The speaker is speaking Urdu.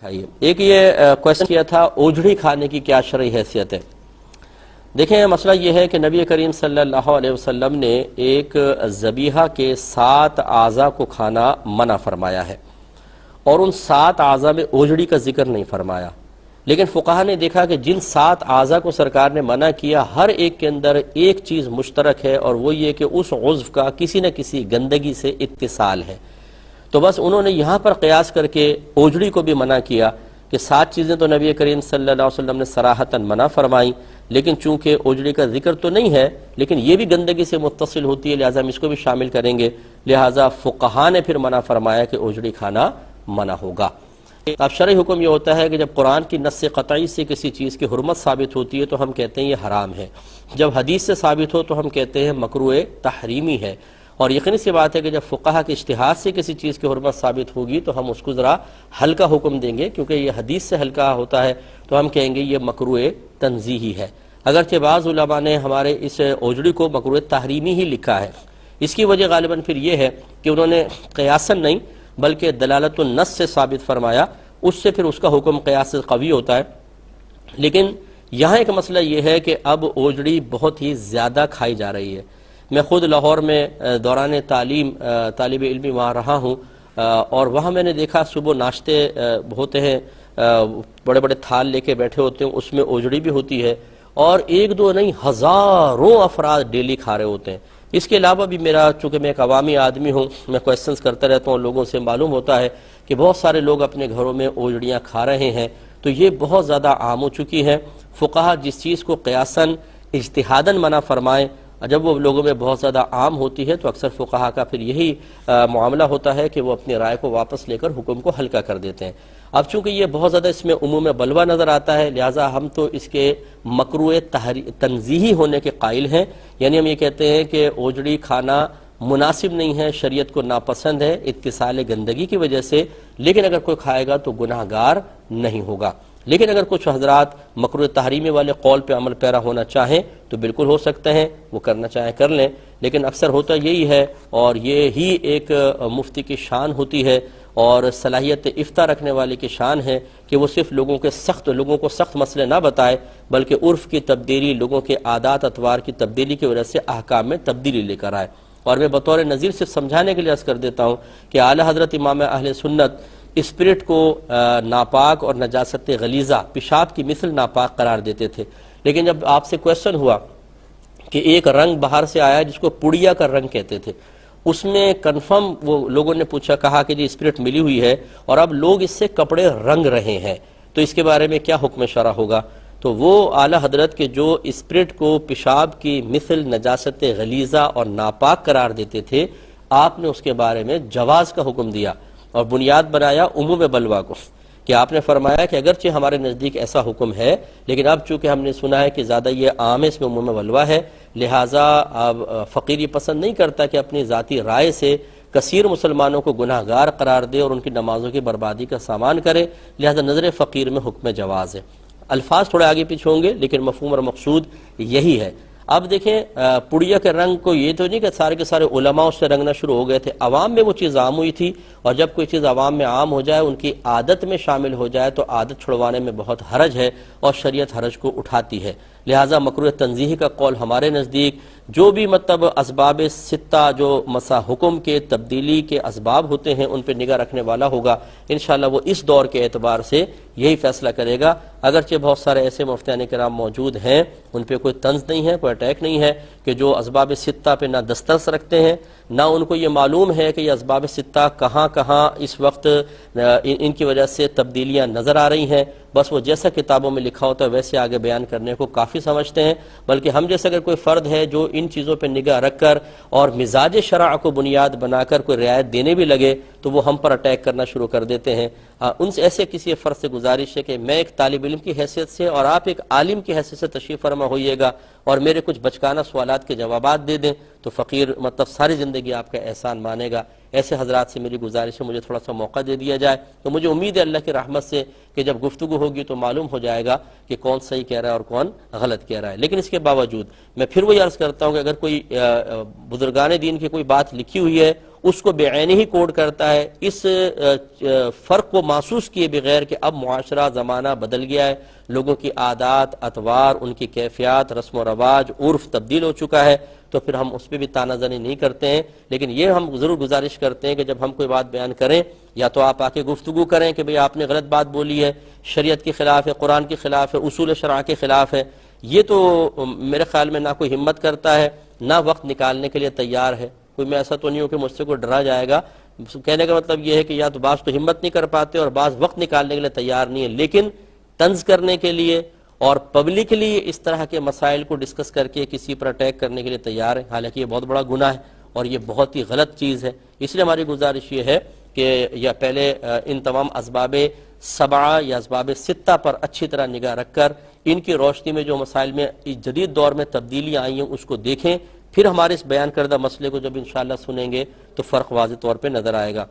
کھائیے۔ ایک یہ کویسچن کیا تھا اوجڑی کھانے کی کیا شرعی حیثیت ہے۔ دیکھیں مسئلہ یہ ہے کہ نبی کریم صلی اللہ علیہ وسلم نے ایک ذبیحہ کے 7 اعضاء کو کھانا منع فرمایا ہے اور ان 7 اعضاء میں اوجڑی کا ذکر نہیں فرمایا، لیکن فقہا نے دیکھا کہ جن 7 اعضاء کو سرکار نے منع کیا ہر ایک کے اندر ایک چیز مشترک ہے اور وہ یہ کہ اس عضو کا کسی نہ کسی گندگی سے اتصال ہے، تو بس انہوں نے یہاں پر قیاس کر کے اوجڑی کو بھی منع کیا کہ 7 چیزیں تو نبی کریم صلی اللہ علیہ وسلم نے صراحتاً منع فرمائیں، لیکن چونکہ اوجڑی کا ذکر تو نہیں ہے لیکن یہ بھی گندگی سے متصل ہوتی ہے، لہٰذا ہم اس کو بھی شامل کریں گے، لہٰذا فقہا نے پھر منع فرمایا کہ اوجڑی کھانا منع ہوگا۔ اب شرعی حکم یہ ہوتا ہے کہ جب قرآن کی نص قطعی سے کسی چیز کی حرمت ثابت ہوتی ہے تو ہم کہتے ہیں یہ حرام ہے، جب حدیث سے ثابت ہو تو ہم کہتے ہیں مکروہ تحریمی ہے، اور یقینی سی بات ہے کہ جب فقہا کے اجتہاد سے کسی چیز کی حرمت ثابت ہوگی تو ہم اس کو ذرا ہلکا حکم دیں گے، کیونکہ یہ حدیث سے ہلکا ہوتا ہے تو ہم کہیں گے یہ مکروہ تنزیہی ہے، اگرچہ بعض علماء نے ہمارے اس اوجڑی کو مکروہ تحریمی ہی لکھا ہے۔ اس کی وجہ غالباً پھر یہ ہے کہ انہوں نے قیاساً نہیں بلکہ دلالت النص سے ثابت فرمایا، اس سے پھر اس کا حکم قیاس سے قوی ہوتا ہے۔ لیکن یہاں ایک مسئلہ یہ ہے کہ اب اوجڑی بہت ہی زیادہ کھائی جا رہی ہے۔ میں خود لاہور میں دوران تعلیم طالب علمی وہاں رہا ہوں، اور وہاں میں نے دیکھا صبح ناشتے ہوتے ہیں، بڑے بڑے تھال لے کے بیٹھے ہوتے ہیں، اس میں اوجڑی بھی ہوتی ہے اور ایک دو نہیں ہزاروں افراد ڈیلی کھا رہے ہوتے ہیں۔ اس کے علاوہ بھی میرا چونکہ میں ایک عوامی آدمی ہوں، میں کویسچنز کرتا رہتا ہوں، لوگوں سے معلوم ہوتا ہے کہ بہت سارے لوگ اپنے گھروں میں اوجڑیاں کھا رہے ہیں، تو یہ بہت زیادہ عام ہو چکی ہے۔ فقہا جس چیز کو قیاساً اجتہاداً منع فرمائیں، جب وہ لوگوں میں بہت زیادہ عام ہوتی ہے تو اکثر فقہا کا پھر یہی معاملہ ہوتا ہے کہ وہ اپنی رائے کو واپس لے کر حکم کو ہلکا کر دیتے ہیں۔ اب چونکہ یہ بہت زیادہ اس میں عموم بلوہ نظر آتا ہے، لہٰذا ہم تو اس کے مکروہ تنزیہی ہونے کے قائل ہیں، یعنی ہم یہ کہتے ہیں کہ اوجڑی کھانا مناسب نہیں ہے، شریعت کو ناپسند ہے اتصال گندگی کی وجہ سے، لیکن اگر کوئی کھائے گا تو گناہ گار نہیں ہوگا۔ لیکن اگر کچھ حضرات مکروہ تحریمی والے قول پہ عمل پیرا ہونا چاہیں تو بالکل ہو سکتے ہیں، وہ کرنا چاہیں کر لیں، لیکن اکثر ہوتا یہی ہے، اور یہ ہی ایک مفتی کی شان ہوتی ہے اور صلاحیت افتاء رکھنے والے کی شان ہے کہ وہ صرف لوگوں کو سخت مسئلے نہ بتائے بلکہ عرف کی تبدیلی، لوگوں کے عادات اطوار کی تبدیلی کی وجہ سے احکام میں تبدیلی لے کر آئے۔ اور میں بطور نظیر صرف سمجھانے کے لیے عرض کر دیتا ہوں کہ اعلی حضرت امام اہل سنت اسپرٹ کو ناپاک اور نجاست غلیظہ، پیشاب کی مثل ناپاک قرار دیتے تھے، لیکن جب آپ سے کویسچن ہوا کہ ایک رنگ باہر سے آیا جس کو پڑیا کا رنگ کہتے تھے، اس میں کنفرم وہ لوگوں نے کہا کہ جی اسپرٹ ملی ہوئی ہے اور اب لوگ اس سے کپڑے رنگ رہے ہیں، تو اس کے بارے میں کیا حکم شرع ہوگا؟ تو وہ اعلی حضرت کے جو اسپرٹ کو پیشاب کی مثل نجاست غلیظہ اور ناپاک قرار دیتے تھے، آپ نے اس کے بارے میں جواز کا حکم دیا اور بنیاد بنایا عموم بلوہ کو، کہ آپ نے فرمایا کہ اگرچہ ہمارے نزدیک ایسا حکم ہے لیکن اب چونکہ ہم نے سنا ہے کہ زیادہ یہ عام ہے، اس میں عموم بلوہ ہے، لہٰذا اب فقیر یہ پسند نہیں کرتا کہ اپنی ذاتی رائے سے کثیر مسلمانوں کو گناہ گار قرار دے اور ان کی نمازوں کی بربادی کا سامان کرے، لہٰذا نظر فقیر میں حکم جواز ہے۔ الفاظ تھوڑے آگے پیچھے ہوں گے لیکن مفہوم اور مقصود یہی ہے۔ اب دیکھیں پڑیا کے رنگ کو یہ تو نہیں کہ سارے کے سارے علماء اس سے رنگنا شروع ہو گئے تھے، عوام میں وہ چیز عام ہوئی تھی، اور جب کوئی چیز عوام میں عام ہو جائے، ان کی عادت میں شامل ہو جائے تو عادت چھڑوانے میں بہت حرج ہے اور شریعت حرج کو اٹھاتی ہے، لہٰذا مکروہ تنزیہی کا قول ہمارے نزدیک جو بھی مطلب اسباب 6 جو مسا حکم کے تبدیلی کے اسباب ہوتے ہیں ان پہ نگاہ رکھنے والا ہوگا، انشاءاللہ وہ اس دور کے اعتبار سے یہی فیصلہ کرے گا۔ اگرچہ بہت سارے ایسے مفتیان کرام موجود ہیں، ان پہ کوئی طنز نہیں ہے، کوئی اٹیک نہیں ہے، کہ جو اسباب 6 پہ نہ دسترس رکھتے ہیں، نہ ان کو یہ معلوم ہے کہ یہ اسباب 6 کہاں کہاں اس وقت ان کی وجہ سے تبدیلیاں نظر آ رہی ہیں، بس وہ جیسا کتابوں میں لکھا ہوتا ہے ویسے آگے بیان کرنے کو کافی سمجھتے ہیں، بلکہ ہم جیسے اگر کوئی فرد ہے جو ان چیزوں پہ نگاہ رکھ کر اور مزاج شرع کو بنیاد بنا کر کوئی رعایت دینے بھی لگے تو وہ ہم پر اٹیک کرنا شروع کر دیتے ہیں۔ ان سے ایسے کسی فرد سے گزارش ہے کہ میں ایک طالب علم کی حیثیت سے اور آپ ایک عالم کی حیثیت سے تشریف فرما ہوئیے گا اور میرے کچھ بچکانہ سوالات کے جوابات دے دیں تو فقیر مطلب ساری زندگی آپ کا احسان مانے گا۔ ایسے حضرات سے میری گزارش ہے مجھے تھوڑا سا موقع دے دیا جائے، تو مجھے امید ہے اللہ کی رحمت سے کہ جب گفتگو ہوگی تو معلوم ہو جائے گا کہ کون صحیح کہہ رہا ہے اور کون غلط کہہ رہا ہے۔ لیکن اس کے باوجود میں پھر وہی عرض کرتا ہوں کہ اگر کوئی بزرگان دین کی کوئی بات لکھی ہوئی ہے اس کو بے عینی ہی کوڈ کرتا ہے، اس فرق کو محسوس کیے بغیر کہ اب معاشرہ زمانہ بدل گیا ہے، لوگوں کی عادات، اطوار، ان کی کیفیات، رسم و رواج، عرف تبدیل ہو چکا ہے، تو پھر ہم اس پہ بھی تانہ زنی نہیں کرتے ہیں۔ لیکن یہ ہم ضرور گزارش کرتے ہیں کہ جب ہم کوئی بات بیان کریں یا تو آپ آ کے گفتگو کریں کہ بھئی آپ نے غلط بات بولی ہے، شریعت کے خلاف ہے، قرآن کے خلاف ہے، اصول شرع کے خلاف ہے۔ یہ تو میرے خیال میں نہ کوئی ہمت کرتا ہے، نہ وقت نکالنے کے لیے تیار ہے۔ کوئی میں ایسا تو نہیں ہوں کہ مجھ سے کوئی ڈرا جائے گا۔ کہنے کا مطلب یہ ہے کہ یا تو بعض تو ہمت نہیں کر پاتے اور بعض وقت نکالنے کے لیے تیار نہیں ہے، لیکن طنز کرنے کے لیے اور پبلکلی اس طرح کے مسائل کو ڈسکس کر کے کسی پر اٹیک کرنے کے لیے تیار ہے، حالانکہ یہ بہت بڑا گناہ ہے اور یہ بہت ہی غلط چیز ہے۔ اس لیے ہماری گزارش یہ ہے کہ یا پہلے ان تمام اسباب سبعہ یا اسباب ستہ پر اچھی طرح نگاہ رکھ کر ان کی روشنی میں جو مسائل میں جدید دور میں تبدیلیاں آئی ہیں اس کو دیکھیں، پھر ہمارے اس بیان کردہ مسئلے کو جب انشاءاللہ سنیں گے تو فرق واضح طور پہ نظر آئے گا۔